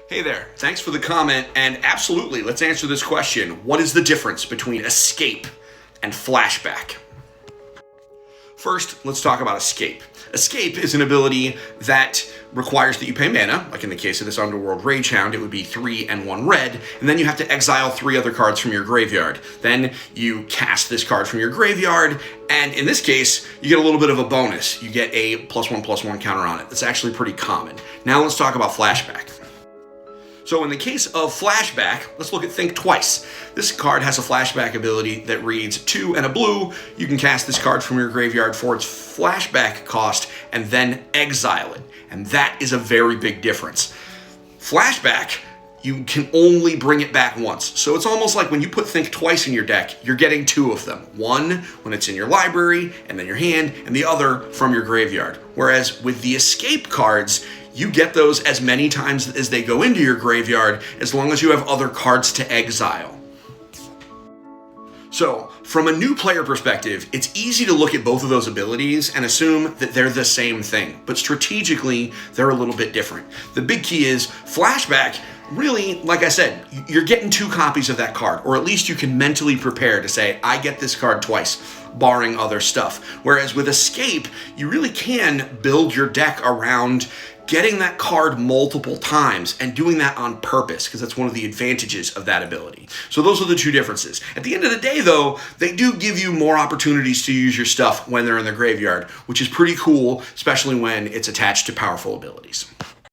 Hey there, thanks for the comment, and absolutely, let's answer this question. What is the difference between escape and flashback? First, let's talk about escape. Escape is an ability that requires that you pay mana, like in the case of this Underworld Rage Hound, it would be 3 and 1 red, and then you have to exile 3 other cards from your graveyard. Then you cast this card from your graveyard, and in this case, you get a little bit of a bonus. You get a +1/+1 counter on it. That's actually pretty common. Now let's talk about flashback. So in the case of Flashback, let's look at Think Twice. This card has a flashback ability that reads 2 and a blue. You can cast this card from your graveyard for its flashback cost and then exile it. And that is a very big difference. Flashback, you can only bring it back once. So it's almost like when you put Think Twice in your deck, you're getting 2 of them. One when it's in your library and then your hand, and the other from your graveyard. Whereas with the escape cards, you get those as many times as they go into your graveyard, as long as you have other cards to exile. So, from a new player perspective, it's easy to look at both of those abilities and assume that they're the same thing, but strategically, they're a little bit different. The big key is, Flashback, really, like I said, you're getting 2 copies of that card, or at least you can mentally prepare to say, I get this card twice, barring other stuff. Whereas with Escape, you really can build your deck around getting that card multiple times and doing that on purpose, because that's one of the advantages of that ability. So those are the 2 differences. At the end of the day, though, they do give you more opportunities to use your stuff when they're in the graveyard, which is pretty cool, especially when it's attached to powerful abilities.